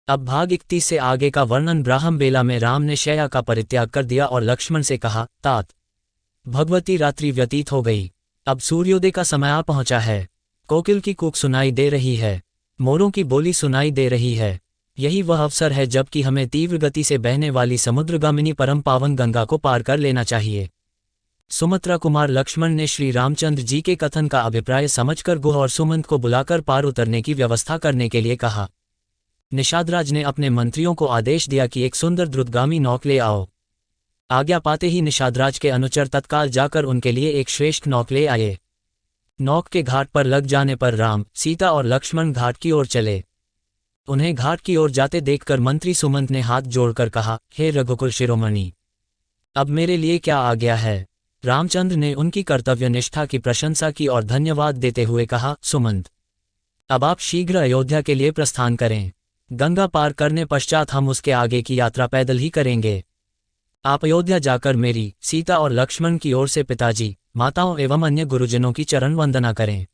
अब भाग 31 से आगे का वर्णन। ब्राह्म बेला में राम ने शैया का परित्याग कर दिया और लक्ष्मण से कहा, तात भगवती रात्रि व्यतीत हो गई, अब सूर्योदय का समय आ पहुंचा है। कोकिल की कूक सुनाई दे रही है, मोरों की बोली सुनाई दे रही है। यही वह अवसर है जबकि हमें तीव्र गति से बहने वाली समुद्रगामिनी परम पावन गंगा को पार कर लेना चाहिए। सुमित्रा कुमार लक्ष्मण ने श्री रामचंद्र जी के कथन का अभिप्राय समझकर गुह और सुमंत को बुलाकर पार उतरने की व्यवस्था करने के लिए कहा। निषादराज ने अपने मंत्रियों को आदेश दिया कि एक सुंदर द्रुतगामी नौक ले आओ। आज्ञा पाते ही निषादराज के अनुचर तत्काल जाकर उनके लिए एक श्रेष्ठ नौक ले आए। नौक के घाट पर लग जाने पर राम, सीता और लक्ष्मण घाट की ओर चले। उन्हें घाट की ओर जाते देखकर मंत्री सुमंत ने हाथ जोड़कर कहा, हे रघुकुल शिरोमणि, अब मेरे लिए क्या आज्ञा है। रामचंद्र ने उनकी कर्तव्य निष्ठा की प्रशंसा की और धन्यवाद देते हुए कहा, सुमंत, अब आप शीघ्र अयोध्या के लिए प्रस्थान करें। गंगा पार करने पश्चात हम उसके आगे की यात्रा पैदल ही करेंगे। आप अयोध्या जाकर मेरी, सीता और लक्ष्मण की ओर से पिताजी, माताओं एवं अन्य गुरुजनों की चरण वंदना करें।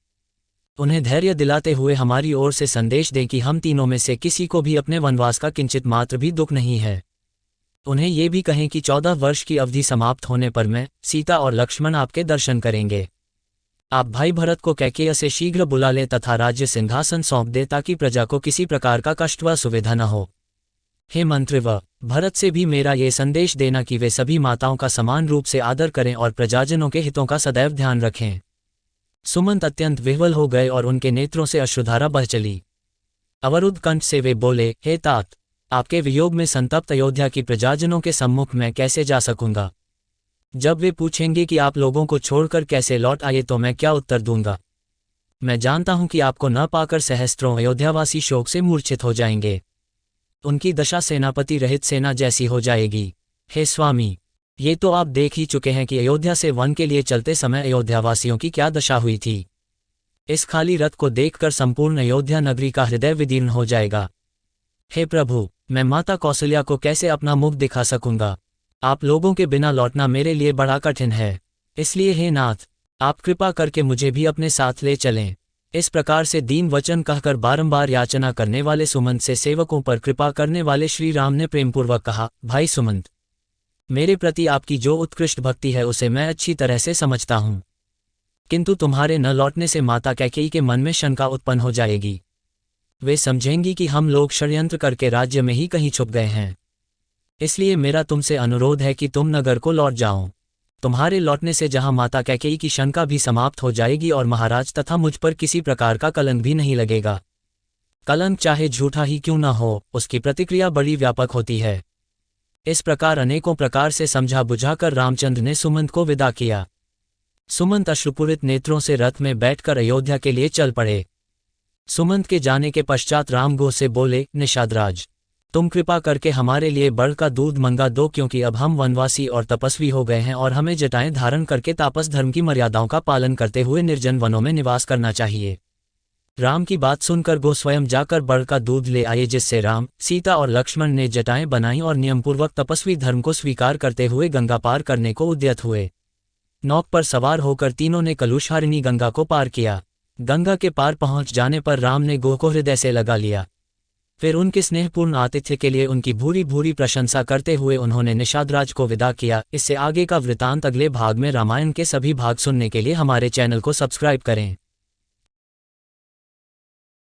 उन्हें धैर्य दिलाते हुए हमारी ओर से संदेश दें कि हम तीनों में से किसी को भी अपने वनवास का किंचित मात्र भी दुख नहीं है। उन्हें ये भी कहें कि 14 वर्ष की अवधि समाप्त होने पर मैं, सीता और लक्ष्मण आपके दर्शन करेंगे। आप भाई भरत को कैकेय से शीघ्र बुला लें तथा राज्य सिंहासन सौंप दे ताकि प्रजा को किसी प्रकार का कष्ट व असुविधा न हो। हे मंत्री व भरत से भी मेरा ये संदेश देना कि वे सभी माताओं का समान रूप से आदर करें और प्रजाजनों के हितों का सदैव ध्यान रखें। सुमंत अत्यंत विह्वल हो गए और उनके नेत्रों से अश्रुधारा बह चली। अवरुद्ध कंठ से वे बोले, हे तात, आपके वियोग में संतप्त अयोध्या की प्रजाजनों के सम्मुख मैं कैसे जा सकूंगा। जब वे पूछेंगे कि आप लोगों को छोड़कर कैसे लौट आए तो मैं क्या उत्तर दूंगा। मैं जानता हूं कि आपको न पाकर सहस्त्रों अयोध्यावासी शोक से मूर्छित हो जाएंगे। उनकी दशा सेनापति रहित सेना जैसी हो जाएगी। हे स्वामी, ये तो आप देख ही चुके हैं कि अयोध्या से वन के लिए चलते समय अयोध्यावासियों की क्या दशा हुई थी। इस खाली रथ को देखकर संपूर्ण अयोध्या नगरी का हृदय विदीर्ण हो जाएगा। हे प्रभु, मैं माता कौशल्या को कैसे अपना मुख दिखा सकूंगा। आप लोगों के बिना लौटना मेरे लिए बड़ा कठिन है। इसलिए हे नाथ, आप कृपा करके मुझे भी अपने साथ ले चलें। इस प्रकार से दीन वचन कहकर बारंबार याचना करने वाले सुमंत से सेवकों पर कृपा करने वाले श्री राम ने प्रेमपूर्वक कहा, भाई सुमंत, मेरे प्रति आपकी जो उत्कृष्ट भक्ति है उसे मैं अच्छी तरह से समझता हूं, किंतु तुम्हारे न लौटने से माता कैकेयी के मन में शंका उत्पन्न हो जाएगी। वे समझेंगी कि हम लोग षड्यंत्र करके राज्य में ही कहीं छुप गए हैं। इसलिए मेरा तुमसे अनुरोध है कि तुम नगर को लौट जाओ। तुम्हारे लौटने से जहां माता कैकेयी की शंका भी समाप्त हो जाएगी और महाराज तथा मुझ पर किसी प्रकार का कलंक भी नहीं लगेगा। कलंक चाहे झूठा ही क्यों न हो, उसकी प्रतिक्रिया बड़ी व्यापक होती है। इस प्रकार अनेकों प्रकार से समझा बुझाकर रामचंद्र ने सुमंत को विदा किया। सुमंत अश्रुपूरित नेत्रों से रथ में बैठकर अयोध्या के लिए चल पड़े। सुमंत के जाने के पश्चात राम गो से बोले, निषादराज, तुम कृपा करके हमारे लिए बढ़ का दूध मंगा दो, क्योंकि अब हम वनवासी और तपस्वी हो गए हैं और हमें जटाएं धारण करके तापस धर्म की मर्यादाओं का पालन करते हुए निर्जन वनों में निवास करना चाहिए। राम की बात सुनकर गो स्वयं जाकर बढ़ का दूध ले आए, जिससे राम, सीता और लक्ष्मण ने जटाएं बनाई और नियमपूर्वक तपस्वी धर्म को स्वीकार करते हुए गंगा पार करने को उद्यत हुए। नौक पर सवार होकर तीनों ने कलुषहारिणी गंगा को पार किया। गंगा के पार पहुंच जाने पर राम ने गो को हृदय से लगा लिया। फिर उनके स्नेहपूर्ण आतिथ्य के लिए उनकी भूरी भूरी प्रशंसा करते हुए उन्होंने निषादराज को विदा किया। इससे आगे का वृतांत अगले भाग में रामायण के सभी भाग सुनने के लिए हमारे चैनल को सब्सक्राइब करें।